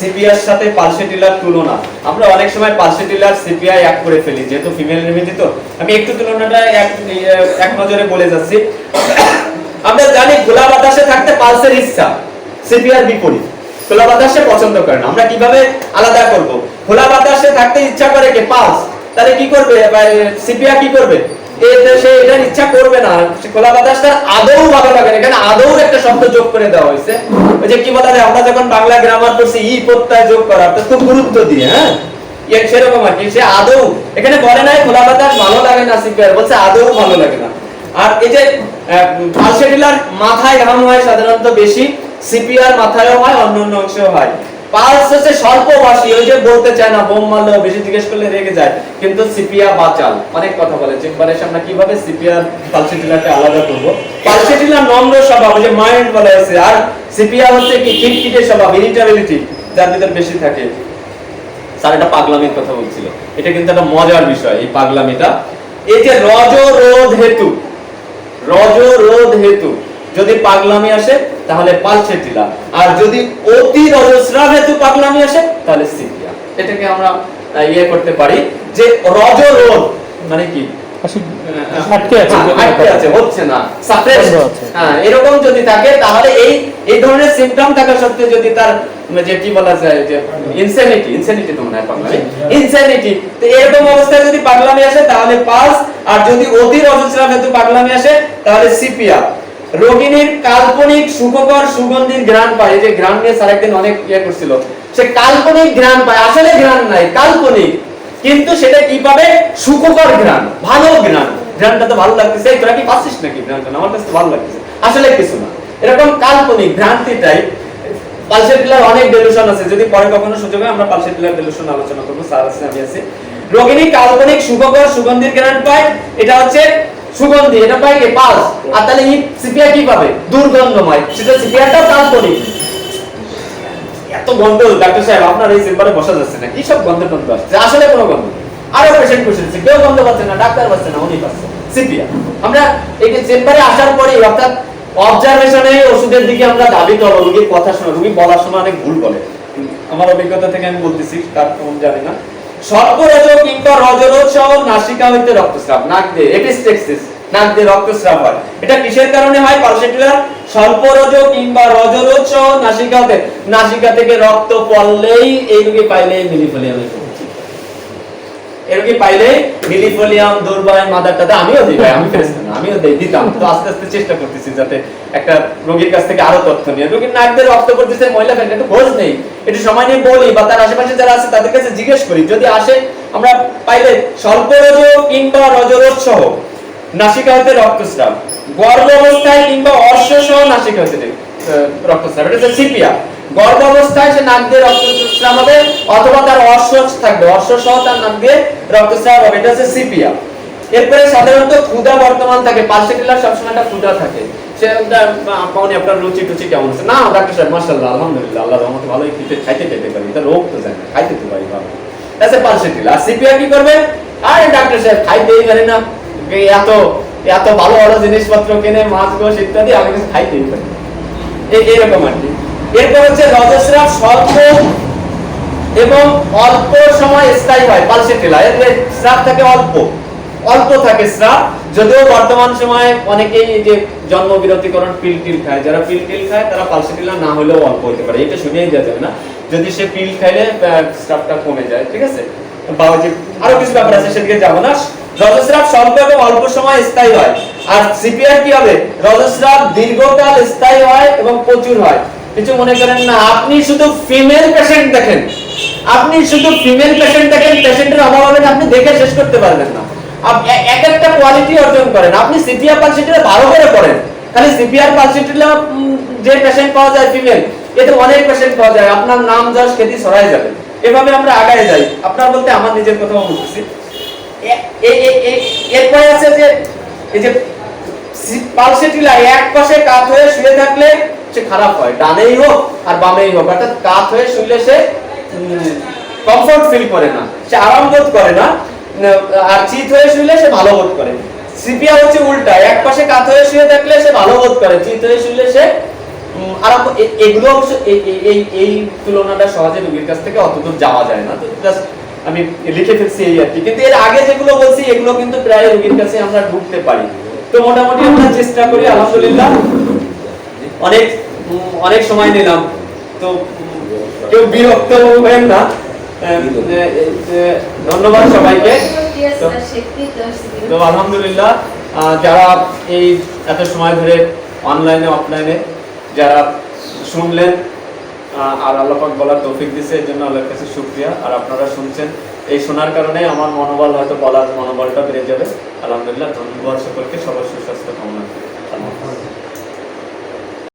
সিপিয়ার সাথে পালসেটিলার তুলনা। আমরা অনেক সময় পালসেটিলার সিপিয়া এক করে ফেলি, যেহেতু ফিমেল রেমেডি তো আমি একটু তুলনাটা এক নজরে বলে যাচ্ছি। আমরা জানি খোলা বাতাসে থাকতে পালসের ইচ্ছা, সিপিয়ার বিপরীত। খোলা বাতাসে পছন্দ করে না। আমরা কিভাবে আলাদা করব? খোলা বাতাসে থাকতে ইচ্ছা করে কে? পালস। তাহলে কি করবে? সিপিয়া কি করবে? সে এটার ইচ্ছা করবে না। খোলা বাতাসটা আদৌ ভালো লাগে না। এখানে আদৌ একটা শব্দ যোগ করে দেওয়া হয়েছে। ওই যে কি বলা যায়, আমরা যখন বাংলা গ্রামার পড়ছি ই প্রত্যয় যোগ করা, তো খুব গুরুত্ব দিয়ে, হ্যাঁ সেরকম আর কি। সে আদৌ এখানে বলে নাই খোলা বাতাস ভালো লাগে না সিপিয়ার, বলছে আদৌ ভালো লাগে না। আর এই যে পালসেটিলার মাথায় ঘাম হয় সাধারণত বেশি, সিপিয়ার মাথায়ও হয়, অন্য অংশেও হয়। পালস হচ্ছে স্বল্পভাষী, ওই যে বলতে চায় না, বোম মারলেও বেশি জিজ্ঞেস করলে রেগে যায়। কিন্তু সিপিয়া বাচাল, অনেক কথা বলে। চেম্বারে আমরা কিভাবে সিপিয়ার পালসেটিলাকে আলাদা করব? পালসেটিলার নম্র স্বভাব, ওই যে মাইন্ড বলা আছে, আর সিপিয়া হচ্ছে কি খিটখিটে স্বভাব, ইরিটেবিলিটি যার ভিতর বেশি থাকে। স্যার এটা পাগলামির কথা বলছিল, এটা কিন্তু একটা মজার বিষয় এই পাগলামিটা। এই যে রজরোধ হেতু যদি পাগলামি আসে তাহলে পালসেটিলা, আর যদি অতি রজস্রাব হেতু পাগলামি আসে তাহলে সিপিয়া। এটাকে আমরা করতে পারি যে রজরোধ মানে কি? হচ্ছে না, এরকম যদি থাকে তাহলে এই ধরনের সিম্পটম থাকা সত্ত্বেও যদি তার যে কি বলা যায় যে ইনসেনিটি তো মনে হয় পাগলামি, ইনসেনিটি, তো এরকম অবস্থায় যদি পাগলামি আসে তাহলে পালস, আর যদি অতি রজস্রাব হেতু পাগলামি আসে তাহলে সিপিয়া। রোগিনীর কাল্পনিক সুখকর সুগন্ধির ঘ্রাণ পায়। এই যে ঘ্রাণ নিয়ে স্যার একদিন অনেক করছিল, সে কাল্পনিক ঘ্রাণ পায়, আসলে ঘ্রাণ নাই, কাল্পনিক, কিন্তু সেটা কি পাবে? সুখকর ঘ্রাণ, ভালো ঘ্রাণ। ঘ্রাণটা তো ভালো লাগতেছে, তোরা কি পাচ্ছিস নাকি ঘ্রাণটা? আমার কাছে তো ভালো লাগতেছে, আসলে কিছু না, এরকম কাল্পনিক ভ্রান্তিটাই। পালসেটিলার অনেক ডেলুশন আছে, যদি পরে কখনো সুযোগ হয় আমরা পালসেটিলার ডেলুশন আলোচনা করব। স্যার আছে, আমি আছি। রোগিনী কাল্পনিক সুখকর সুগন্ধির ঘ্রাণ পায়, এটা হচ্ছে সুগন্ধি, এটা পায় কি? পালস। আর তাহলে সিপিয়া কি পাবে? দুর্গন্ধময়, সেটা সিপিয়াটাও কাল্পনিক। এত গন্ধ ডাক্তার সাহেব আপনার এই চেম্বারে বসা যাচ্ছে না, কি সব গন্ধ আসছে, আসলে কোনো গন্ধ। আরো পেশেন্ট বসেছে, কেউ গন্ধ পাচ্ছে না, ডাক্তার পাচ্ছে না, উনি পাচ্ছে সিপিয়া। আমরা এই যে চেম্বারে আসার পরে অর্থাৎ অবজারভেশনে ওষুধের দিকে আমরা দাবি করব, রোগীর কথা শোনা। রোগী বলার সময় অনেক ভুল বলে, আমার অভিজ্ঞতা থেকে আমি বলতেছি, তার কোন জানি না। স্বল্পরজ কিংবা রজরোধ সহ নাসিকা হইতে রক্তস্রাব, নাক দিয়ে এপিস্টেক্সিস, নাক দিয়ে রক্তস্রাব হয়। এটা কিসের কারণে হয়? পালসেটিলার স্বল্পরজ কিংবা রজরোধ সহ নাসিকা হতে, নাসিকা থেকে রক্ত পড়লেই এই রোগী পাইলে মিলিফোলিয়াম, এরকম পাইলে মিলিফোলিয়াম দুর্বল মাদারটাতে আমিও দিই ভাই, আমি ফেরেশতা না, আমিও দিতাম। তো আস্তে আস্তে চেষ্টা করতেছি যাতে একটা রোগীর কাছ থেকে আরো তথ্য নিয়ে, রোগীর নাক দিয়ে রক্ত পড়তেছে, মহিলা ফেলে, একটু খোঁজ নেই, একটু সময় নিয়ে বলি, বা তার আশেপাশে যারা আছে তাদের কাছে জিজ্ঞেস করি। যদি আসে আমরা পাইলে স্বল্পরজ কিংবা রজরোধ সহ নাসিকা হতে রক্তস্রাব, গর্ভ অবস্থায় কিংবা অশ্ব সহ নাসিকা হতে রক্তস্রাব, এটা হচ্ছে সিপিয়া। গর্ভ অবস্থায় সে নাক দিয়ে রক্তস্রাব হবে, অথবা তার অশ্ব থাকবে, অশ্ব সহ তার নাক দিয়ে রক্তস্রাব হবে, এটা হচ্ছে সিপিয়া। এরপরে সাধারণত ক্ষুধা বর্তমান থাকে, পালসেটিলার সবসময় একটা ক্ষুধা থাকে। সে আপনি আপনার রুচি টুচি কেমন আছে? না ডাক্তার সাহেব মাশাআল্লাহ আলহামদুলিল্লাহ আল্লাহর রহমতে ভালোই খাইতে পারি, এটা রোগ তো জানি না, খাইতে তো পারি ভালো। তাহলে পালসেটিলা। আর সিপিয়া কি করবে? আরে ডাক্তার সাহেব খাইতেই পারি না, এত ভালো ভালো জিনিসপত্র কিনে, মাছ গোশ ইত্যাদি, আমি কিছু খাইতেই পারি, এইরকম আর কি। এরপর হচ্ছে রজস্রাব স্বল্প এবং অল্প সময় স্থায়ী হয় পালসেটিলা। এর স্রাব থাকে অল্প থাকে স্রাব, যদিও বর্তমান সময়ে অনেকেই যে জন্ম বিরতিকরণ পিল খায়, যারা পিল খায় তারা পালসেটিলা না হলেও অল্প হতে পারে, এটা শুনেই দেওয়া যাবে না। যদি সে পিল খাইলে স্রাবটা কমে যায়, ঠিক আছে, বা যে আরো কিছু ব্যাপার আছে সেদিকে যাব না। রজস্রাব স্বল্প এবং অল্প সময় স্থায়ী হয়। আর সিপিআর কি হবে? রজস্রাব দীর্ঘকাল স্থায়ী হয় এবং প্রচুর হয়। কিছু মনে করেন না, আপনি শুধু ফিমেল পেশেন্ট দেখেন, পেশেন্টের অভাব হবে, আপনি দেখে শেষ করতে পারবেন না। এক একটা কোয়ালিটি অর্জন করেন। আপনি সিপিআর পালসেটিলা ভালো করে পড়েন, খালি সিপিআর পালসেটিলা যে পেশেন্ট পাওয়া যায় ফিমেল, এতে অনেক পেশেন্ট পাওয়া যায়, আপনার নাম যশ খ্যাতি ছড়ায় যাবে। এভাবে আমরা আগায় যাই। আপনার বলতে আমার নিজের কথা বলতেছি। এরপরে আছে যে এই যে পালসেটিলা এক পাশে কাত হয়ে শুয়ে থাকলে সে খারাপ হয়, ডানেই হোক আর বামেই হোক, অর্থাৎ কাত হয়ে শুলে সে কমফর্ট ফিল করে না, সে আরাম বোধ করে না, আর চিত হয়ে শুলে সে ভালো বোধ করে। সিপিয়া হচ্ছে উল্টা, এক পাশে কাত হয়ে শুয়ে থাকলে সে ভালো বোধ করে, চিত হয়ে শুলে সে আর এগুলো অবশ্য এই তুলনাটা সহজে রোগীর কাছ থেকে অতদূর যাওয়া যায় না, তো জাস্ট আমি লিখে ফেলছি এই আর কি। কিন্তু এর আগে যেগুলো বলছি এগুলো কিন্তু প্রায় রোগীর কাছে আমরা ঢুকতে পারি। তো মোটামুটি আমরা চেষ্টা করি, আলহামদুলিল্লাহ অনেক অনেক সময় নিলাম, তো কেউ বিরক্ত হবেন না। ধন্যবাদ সবাইকে। তো আলহামদুলিল্লাহ যারা এই এত সময় ধরে অনলাইনে অফলাইনে যারা শুনলেন আর আল্লাহ পাক বলার তৌফিক দিয়েছে, এর জন্য আল্লাহর কাছে শুকরিয়া। আর আপনারা শুনছেন, এই শোনার কারণে আমার মনোবল হয়তো বলার মনোবলটা বেড়ে যাবে। আলহামদুলিল্লাহ, ধন্যবাদ সকলকে, সবার সুস্বাস্থ্য কামনা করি।